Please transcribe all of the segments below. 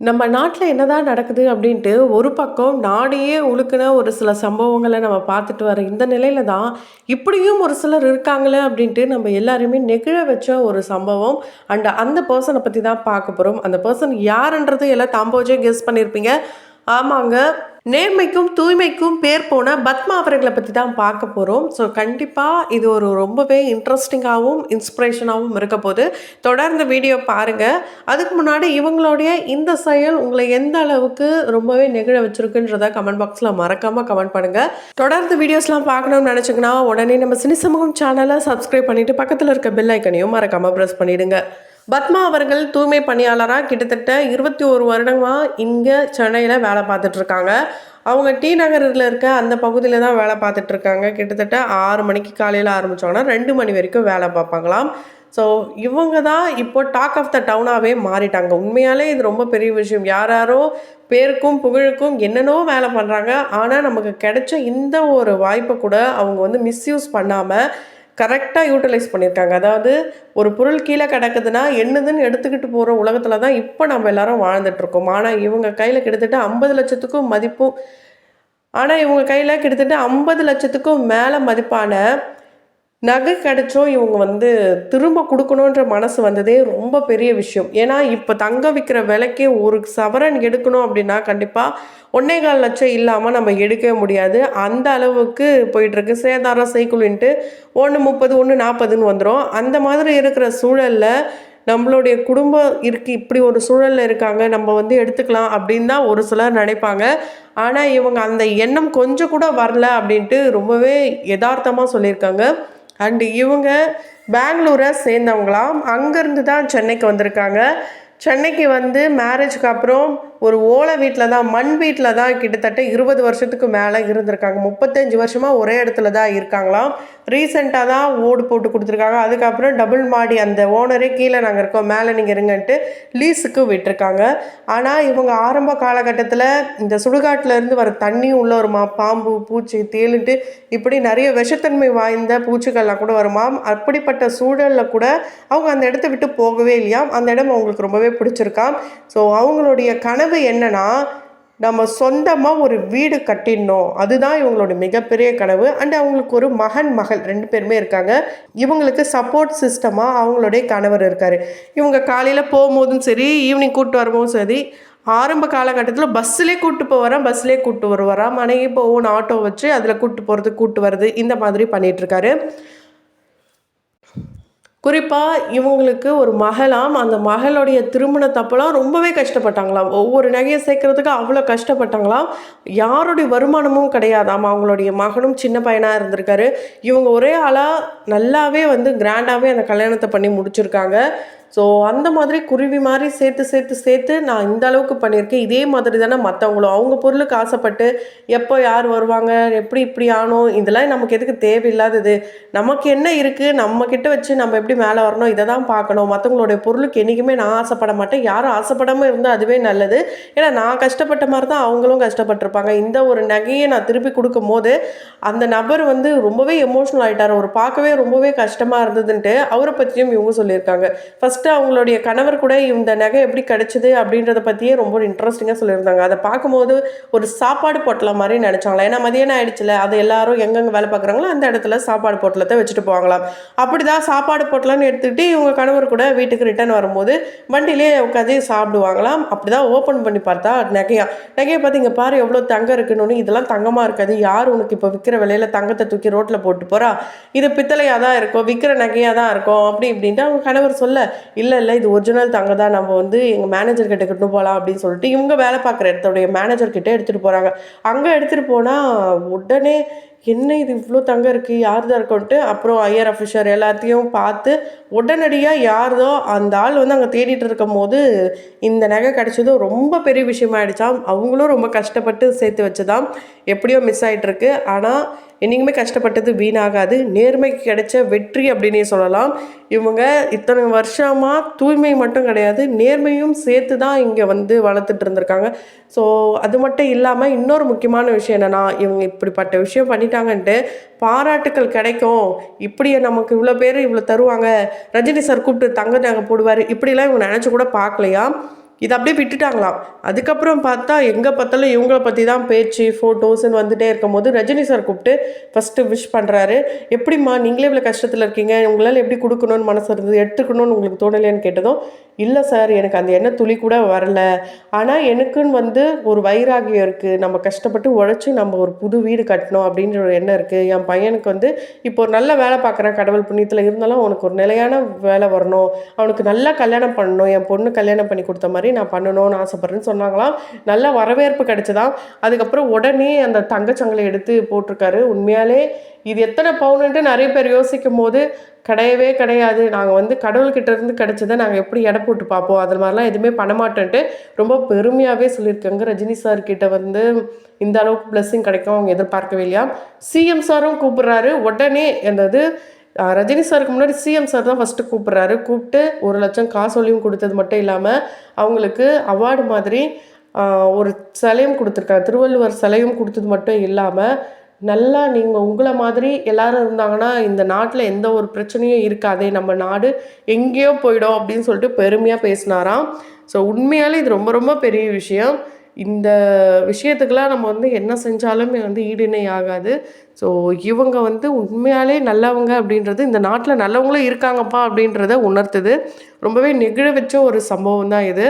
நம்ம நாட்டில் என்னதான் நடக்குது அப்படின்ட்டு ஒரு பக்கம் நாடையே உலுக்குன ஒரு சில சம்பவங்களை நம்ம பார்த்துட்டு வர இந்த நிலையில தான் இப்படியும் ஒரு சிலர் இருக்காங்களே அப்படின்ட்டு நம்ம எல்லாருமே நெகிழ வச்ச ஒரு சம்பவம். அந்த பர்சனை பற்றி தான் பார்க்க போகிறோம். அந்த பர்சன் யாருன்றது எல்லாம் தாம்போஜே கெஸ் பண்ணியிருப்பீங்க. ஆமாங்க, நேர்மைக்கும் தூய்மைக்கும் பேர் போன பத்மா அவர்களை பற்றி தான் பார்க்க போகிறோம். ஸோ கண்டிப்பாக இது ஒரு ரொம்பவே இன்ட்ரெஸ்டிங்காகவும் இன்ஸ்பிரேஷனாகவும் இருக்க போது தொடர்ந்து வீடியோ பாருங்கள். அதுக்கு முன்னாடி இவங்களுடைய இந்த செயல் உங்களை எந்த அளவுக்கு ரொம்பவே நெகிழ வச்சுருக்குன்றத கமெண்ட் பாக்ஸில் மறக்காமல் கமெண்ட் பண்ணுங்கள். தொடர்ந்து வீடியோஸ்லாம் பார்க்கணும்னு நினச்சிங்கன்னா உடனே நம்ம சினி சமூகம் சேனலை சப்ஸ்கிரைப் பண்ணிவிட்டு பக்கத்தில் இருக்க பெல் ஐக்கனையும் மறக்காமல் ப்ரெஸ் பண்ணிவிடுங்க. பத்மா அவர்கள் தூய்மை பணியாளராக கிட்டத்தட்ட 21 வருடமாக இங்கே சென்னையில் வேலை பார்த்துட்ருக்காங்க. அவங்க டி நகரில் இருக்க அந்த பகுதியில் தான் வேலை பார்த்துட்ருக்காங்க. கிட்டத்தட்ட 6 மணிக்கு காலையில் ஆரம்பித்தாங்கன்னா 2 மணி வரைக்கும் வேலை பார்ப்பாங்களாம். ஸோ இவங்க தான் இப்போ டாக் ஆஃப் த டவுனாகவே மாறிட்டாங்க. உண்மையாலே இது ரொம்ப பெரிய விஷயம். யாரோ பேருக்கும் புகழுக்கும் என்னென்னோ வேலை பண்ணுறாங்க. ஆனால் நமக்கு கிடைச்ச இந்த ஒரு வாய்ப்பை கூட அவங்க மிஸ்யூஸ் பண்ணாமல் கரெக்டாக யூட்டிலைஸ் பண்ணியிருக்காங்க. அதாவது ஒரு பொருள் கீழே கிடக்குதுன்னா என்னதுன்னு எடுத்துக்கிட்டு போகிற உலகத்தில் தான் இப்போ நம்ம எல்லாரும் வாழ்ந்துட்டுருக்கோம். ஆனால் இவங்க கையில் கிட்டத்தட்ட 50 லட்சத்துக்கும் மதிப்பும் இவங்க கையில் கிட்டத்தட்ட 50 லட்சத்துக்கும் மேலே மதிப்பான நகை கிடைச்சோம். இவங்க திரும்ப கொடுக்கணுன்ற மனசு வந்ததே ரொம்ப பெரிய விஷயம். ஏன்னா இப்போ தங்க விற்கிற விலைக்கே ஒரு சவரன் எடுக்கணும் அப்படின்னா கண்டிப்பாக 1.25 லட்சம் இல்லாமல் நம்ம எடுக்கவே முடியாது. அந்த அளவுக்கு போயிட்டுருக்கு. சேதாரம் செய்குலின்ட்டு 1.30 1.40ன்னு வந்துடும். அந்த மாதிரி இருக்கிற சூழலில் நம்மளுடைய குடும்பம் இப்படி ஒரு சூழலில் இருக்காங்க, நம்ம எடுத்துக்கலாம் அப்படின்னு தான் ஒரு சிலர் நினைப்பாங்க. ஆனால் இவங்க அந்த எண்ணம் கொஞ்சம் கூட வரல அப்படின்ட்டு ரொம்பவே யதார்த்தமாக சொல்லியிருக்காங்க. அண்டு இவங்க பெங்களூரை சேர்ந்தவங்களாம். அங்கேருந்து தான் சென்னைக்கு வந்திருக்காங்க. சென்னைக்கு மேரேஜுக்கு அப்புறம் ஒரு ஓலை வீட்டில் தான், மண் வீட்டில் தான் கிட்டத்தட்ட 20 வருஷத்துக்கு மேலே இருந்திருக்காங்க. 35 வருஷமாக ஒரே இடத்துல தான் இருக்காங்களாம். ரீசெண்டாக தான் ஓடு போட்டு கொடுத்துருக்காங்க. அதுக்கப்புறம் டபுள் மாடி அந்த ஓனரே கீழே நாங்கள் இருக்கோம், மேலே நீங்கள் இருங்கன்ட்டு லீஸுக்கு விட்டுருக்காங்க. ஆனால் இவங்க ஆரம்ப காலகட்டத்தில் இந்த சுடுகாட்டிலேருந்து வர தண்ணியும் உள்ள வருமா, பாம்பு பூச்சி தேளுன்ட்டு இப்படி நிறைய விஷத்தன்மை வாய்ந்த பூச்சிகள்லாம் கூட வருமாம். அப்படிப்பட்ட சூழலில் கூட அவங்க அந்த இடத்த விட்டு போகவே இல்லையாம். அந்த இடம் அவங்களுக்கு ரொம்பவே பிடிச்சிருக்காம். ஸோ அவங்களுடைய கனவு என்னன்னா, நம்ம சொந்தமாக ஒரு வீடு கட்டிடணும். அதுதான் இவங்களோட மிகப்பெரிய கனவு. அண்ட் அவங்களுக்கு ஒரு மகன் மகள் 2 பேருமே இருக்காங்க. இவங்களுக்கு சப்போர்ட் சிஸ்டமாக அவங்களுடைய கணவர் இருக்கார். இவங்க காலையில் போகும்போதும் சரி, ஈவினிங் கூப்பிட்டு வரும்போதும் சரி, ஆரம்ப காலகட்டத்தில் பஸ்ஸிலே கூப்பிட்டு போவாராம், பஸ்ஸிலே கூப்பிட்டு வருவாராம். ஆனால் இப்போ ஓன் ஆட்டோ வச்சு அதில் கூப்பிட்டு போகிறது கூப்பிட்டு வருது இந்த மாதிரி பண்ணிகிட்ருக்காரு. குறிப்பாக இவங்களுக்கு ஒரு மகளாம். அந்த மகளுடைய திருமணத்தப்பெல்லாம் ரொம்பவே கஷ்டப்பட்டாங்களாம். ஒவ்வொரு நகையை சேர்க்கறதுக்கு அவ்வளோ கஷ்டப்பட்டாங்களாம். யாருடைய வருமானமும் கிடையாதாம். அவங்களுடைய மகனும் சின்ன பையனாக இருந்திருக்காரு. இவங்க ஒரே ஆளாக நல்லாவே கிராண்டாகவே அந்த கல்யாணத்தை பண்ணி முடிச்சிருக்காங்க. ஸோ அந்த மாதிரி குருவி மாதிரி சேர்த்து நான் இந்த அளவுக்கு பண்ணியிருக்கேன். இதே மாதிரி தானே மற்றவங்களும் அவங்க பொருளுக்கு ஆசைப்பட்டு எப்போ யார் வருவாங்க, எப்படி இப்படி ஆனோம், இதெல்லாம் நமக்கு எதுக்கு தேவையில்லாதது. நமக்கு என்ன இருக்குது, நம்மக்கிட்ட வச்சு நம்ம எப்படி மேலே வரணும், இதை தான் பார்க்கணும். மற்றவங்களுடைய பொருளுக்கு என்றைக்குமே நான் ஆசைப்பட மாட்டேன். யாரும் ஆசைப்படாமல் இருந்தால் அதுவே நல்லது. ஏன்னா நான் கஷ்டப்பட்ட மாதிரி தான் அவங்களும் கஷ்டப்பட்டிருப்பாங்க. இந்த ஒரு நகையை நான் திருப்பி கொடுக்கும் போது அந்த நபர் ரொம்பவே எமோஷ்னல் ஆகிட்டார். ஒரு பார்க்கவே ரொம்பவே கஷ்டமாக இருந்ததுன்ட்டு அவரை பற்றியும் இவங்க சொல்லியிருக்காங்க. ஃபஸ்ட்டு அவங்களுடைய கணவர் கூட இந்த நகை எப்படி கிடைச்சிது அப்படின்றத பற்றியே ரொம்ப இன்ட்ரெஸ்டிங்காக சொல்லியிருந்தாங்க. அதை பார்க்கும்போது ஒரு சாப்பாடு பொட்டலம் மாதிரி நினச்சாங்களா. ஏன்னா மதியானம் ஆயிடுச்சுல, அது எல்லாரும் எங்கெங்கே வேலை பார்க்குறாங்களோ அந்த இடத்துல சாப்பாடு பொட்டலத்தை வச்சுட்டு போவாங்களாம். அப்படி தான் சாப்பாடு பொட்டலம்னு எடுத்துக்கிட்டு இவங்க கணவர் கூட வீட்டுக்கு ரிட்டர்ன் வரும்போது வண்டியிலே உட்காந்து சாப்பிடுவாங்களாம். அப்படி தான் ஓப்பன் பண்ணி பார்த்தா நகையை பார்த்து இங்கே பாரு எவ்வளோ தங்கம் இருக்குன்னு. இதெல்லாம் தங்கமாக இருக்காது, யார் உனக்கு இப்போ விற்கிற விலையில் தங்கத்தை தூக்கி ரோட்டில் போட்டு போகிறா, இது பித்தளையாக தான் இருக்கும், விற்கிற நகையாக தான் இருக்கும் அப்படி இப்படின்ட்டு அவங்க கணவர் சொல்ல, இல்லை இது ஒரிஜினல் தங்க தான், நம்ம எங்கள் மேனேஜர் கிட்ட கிட்டு போகலாம் அப்படின்னு சொல்லிட்டு இவங்க வேலை பார்க்குற இடத்துடைய மேனேஜர் கிட்டே எடுத்துகிட்டு போகிறாங்க. அங்கே எடுத்துகிட்டு போனால் உடனே என்ன இது இவ்வளோ தங்கம் இருக்குது, யார் தான் இருக்குன்ட்டு அப்புறம் ஐயர் அஃபிஷர் எல்லாத்தையும் பார்த்து உடனடியாக யார்தோ அந்த ஆள் அங்கே தேடிட்டு இருக்கும் போது இந்த நகை கிடச்சதும் ரொம்ப பெரிய விஷயமாயிடுச்சாம். அவங்களும் ரொம்ப கஷ்டப்பட்டு சேர்த்து வச்சுதான் எப்படியோ மிஸ் ஆகிட்டுருக்கு. ஆனால் என்றைக்குமே கஷ்டப்பட்டது வீணாகாது. நேர்மைக்கு கிடைச்ச வெற்றி அப்படின்னே சொல்லலாம். இவங்க இத்தனை வருஷமாக தூய்மை மட்டும் கிடையாது, நேர்மையும் சேர்த்து தான் இங்கே வளர்த்துட்டு இருந்திருக்காங்க. ஸோ அது மட்டும் இல்லாமல் இன்னொரு முக்கியமான விஷயம் என்னென்னா, இவங்க இப்படிப்பட்ட விஷயம் பண்ணிட்டாங்கன்ட்டு பாராட்டுக்கள் கிடைக்கும், இப்படி நமக்கு இவ்வளோ பேர் இவ்வளோ தருவாங்க, ரஜினி சார் கூப்பிட்டு தங்க நகை போடுவார், இப்படிலாம் இவங்க நினச்சி கூட பார்க்கலையா. இதை அப்படியே விட்டுட்டாங்களாம். அதுக்கப்புறம் பார்த்தா எங்கே பார்த்தாலும் இவங்கள பற்றி தான் பேச்சு, ஃபோட்டோஸ்ன்னு வந்துகிட்டே இருக்கும்போது ரஜினி சார் கூப்பிட்டு ஃபஸ்ட்டு விஷ் பண்ணுறாரு. எப்படிம்மா நீங்களே இவ்வளோ கஷ்டத்தில் இருக்கீங்க, உங்களால் எப்படி கொடுக்கணும்னு மனசு இருந்தது, எடுத்துக்கணும்னு உங்களுக்கு தோணலையான்னு கேட்டதும், இல்லை சார் எனக்கு அந்த எண்ணெய் துளி கூட வரல, ஆனால் எனக்குன்னு வந்து ஒரு வைராகியம் இருக்குது, நம்ம கஷ்டப்பட்டு உழைச்சி நம்ம ஒரு புது வீடு கட்டணும் அப்படின்ற ஒரு எண்ணம் இருக்குது. என் பையனுக்கு வந்து இப்போ ஒரு நல்ல வேலை பார்க்குறேன் கடவுள் புண்ணியத்தில், இருந்தாலும் அவனுக்கு ஒரு நிலையான வேலை வரணும், அவனுக்கு நல்லா கல்யாணம் பண்ணணும், என் பொண்ணு கல்யாணம் பண்ணி கொடுத்த மாதிரி நான் பண்ணணும்னு ஆசைப்பட்றேன்னு சொன்னாங்களாம். நல்ல வரவேற்பு கிடைச்சதான். அதுக்கப்புறம் உடனே அந்த தங்கச்சங்களை எடுத்து போட்டிருக்காரு. உண்மையாலே இது எத்தனை பவுனுன்ட்டு நிறைய பேர் யோசிக்கும் போது கிடையவே கிடையாது, நாங்கள் வந்து கடவுள்கிட்ட இருந்து கிடைச்சதை நாங்கள் எப்படி எடை போட்டு பார்ப்போம், அது மாதிரிலாம் எதுவுமே பண்ண மாட்டேன்ட்டு ரொம்ப பெருமையாகவே சொல்லியிருக்காங்க. ரஜினி சார் கிட்ட வந்து இந்த அளவுக்கு பிளெஸ்ஸிங் கிடைக்கும் அவங்க எதிர்பார்க்கவே இல்லையா. சிஎம் சாரும் கூப்பிட்றாரு உடனே. என்னது ரஜினி சாருக்கு முன்னாடி சிஎம் சார் தான் ஃபஸ்ட்டு கூப்பிட்றாரு. கூப்பிட்டு 1 லட்சம் காசோலியும் கொடுத்தது மட்டும் இல்லாமல் அவங்களுக்கு அவார்டு மாதிரி ஒரு சிலையும் கொடுத்துருக்காங்க. திருவள்ளுவர் சிலையும் கொடுத்தது மட்டும் இல்லாமல், நல்லா நீங்கள் உங்களை மாதிரி எல்லாரும் இருந்தாங்கன்னா இந்த நாட்டில் எந்த ஒரு பிரச்சனையும் இருக்காதே, நம்ம நாடு எங்கேயோ போயிடும் அப்படின்னு சொல்லிட்டு பெருமையாக பேசினாராம். ஸோ உண்மையாலே இது ரொம்ப ரொம்ப பெரிய விஷயம். இந்த விஷயத்துக்கெல்லாம் நம்ம வந்து என்ன செஞ்சாலுமே வந்து ஈடுணை ஆகாது. ஸோ இவங்க வந்து உண்மையாலே நல்லவங்க அப்படின்றது, இந்த நாட்டில் நல்லவங்களும் இருக்காங்கப்பா அப்படின்றத உணர்த்துது. ரொம்பவே நெகிழ வச்ச ஒரு சம்பவம் தான் இது.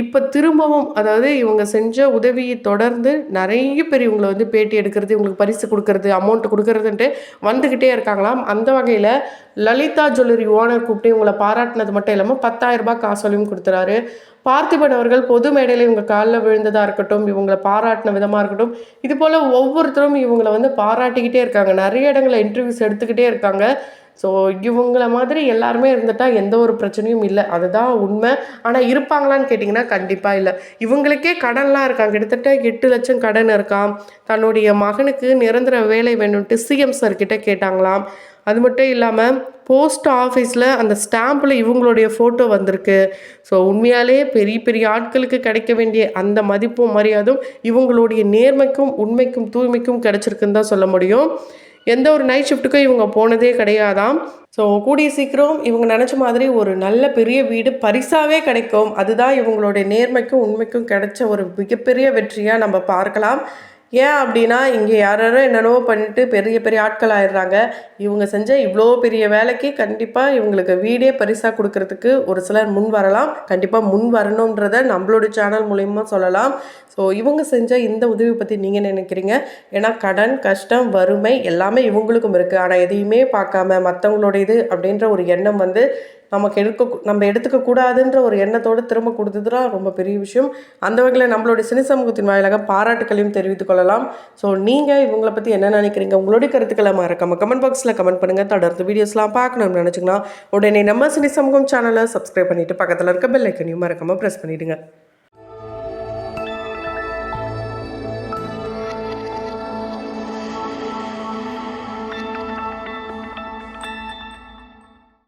இப்போ திரும்பவும் அதாவது இவங்க செஞ்ச உதவியை தொடர்ந்து நிறைய பேர் இவங்களை வந்து பேட்டி எடுக்கிறது, இவங்களுக்கு பரிசு கொடுக்கறது, அமௌண்ட் கொடுக்கறதுன்ட்டு வந்துக்கிட்டே இருக்காங்களாம். அந்த வகையில் லலிதா ஜுவல்லரி ஓனர் கூப்பிட்டு இவங்களை பாராட்டினது மட்டும் இல்லாமல் 10,000 ரூபாய் காசோலையும் கொடுத்துறாரு. பார்த்திபன் அவர்கள் பொது மேடையில் இவங்க காலில் விழுந்ததாக இருக்கட்டும், இவங்களை பாராட்டின விதமாக இருக்கட்டும், இது போல் ஒவ்வொருத்தரும் இவங்களை வந்து பாராட்டிக்கிட்டே இருக்காங்க. நிறைய இடங்களில் இன்டர்வியூஸ் எடுத்துக்கிட்டே இருக்காங்க. ஸோ இவங்கள மாதிரி எல்லாருமே இருந்துட்டால் எந்த ஒரு பிரச்சனையும் இல்லை, அதுதான் உண்மை. ஆனால் இருப்பாங்களான்னு கேட்டிங்கன்னா கண்டிப்பாக இல்லை. இவங்களுக்கே கடன்லாம் இருக்காங்க, கிட்டத்தட்ட 8 லட்சம் கடன் இருக்காம். தன்னுடைய மகனுக்கு நிரந்தர வேலை வேணும்ன்ட்டு சிஎம் சார் கிட்ட கேட்டாங்களாம். அது மட்டும் இல்லாமல் போஸ்ட் ஆஃபீஸில் அந்த ஸ்டாம்பில் இவங்களுடைய ஃபோட்டோ வந்திருக்கு. ஸோ உண்மையாலே பெரிய பெரிய ஆட்களுக்கு கிடைக்க வேண்டிய அந்த மதிப்பும் மரியாதையும் இவங்களுடைய நேர்மைக்கும் உண்மைக்கும் தூய்மைக்கும் கிடைச்சிருக்குன்னு தான் சொல்ல முடியும். எந்த ஒரு நைட் ஷிஃப்ட்டுக்கும் இவங்க போனதே கிடையாதாம். ஸோ கூடிய சீக்கிரம் இவங்க நினச்ச மாதிரி ஒரு நல்ல பெரிய வீடு பரிசாகவே கிடைக்கும். அதுதான் இவங்களுடைய நேர்மைக்கும் உண்மைக்கும் கிடைச்ச ஒரு மிகப்பெரிய வெற்றியாக நம்ம பார்க்கலாம். ஏன் அப்படின்னா இங்கே யாரோ என்னென்னவோ பண்ணிட்டு பெரிய பெரிய ஆட்கள் ஆயிடுறாங்க. இவங்க செஞ்ச இவ்வளோ பெரிய வேலைக்கு கண்டிப்பாக இவங்களுக்கு வீடே பரிசாக கொடுக்கறதுக்கு ஒரு சிலர் முன் வரலாம். கண்டிப்பாக முன் வரணுன்றதை நம்மளோட சேனல் மூலயமா சொல்லலாம். ஸோ இவங்க செஞ்ச இந்த உதவி பற்றி நீங்கள் நினைக்கிறீங்க? ஏன்னா கடன், கஷ்டம், வறுமை எல்லாமே இவங்களுக்கும் இருக்குது. ஆனால் எதையுமே பார்க்காம மற்றவங்களோட இது அப்படின்ற ஒரு எண்ணம் வந்து நம்ம எடுத்துக்கக்கூடாதுன்ற ஒரு எண்ணத்தோடு திரும்ப கொடுத்ததுனா ரொம்ப பெரிய விஷயம். அந்த வகையில் நம்மளுடைய சினி சமூகத்தின் வாயிலாக பாராட்டுக்களையும் தெரிவித்துக் கொள்ளலாம். ஸோ நீங்கள் இவங்களை பற்றி என்ன நினைக்கிறீங்க? உங்களுடைய கருத்துக்களை மறக்காம கமெண்ட் பாக்ஸில் கமெண்ட் பண்ணுங்கள். தொடர்ந்து வீடியோஸ்லாம் பார்க்கணும்னு நினச்சிங்கன்னா உடனே நம்ம சினி சமூகம் சேனலை சப்ஸ்கிரைப் பண்ணிவிட்டு பக்கத்தில் இருக்க பெல் ஐக்கனையும் மறக்காமல் ப்ரெஸ் பண்ணிவிடுங்க.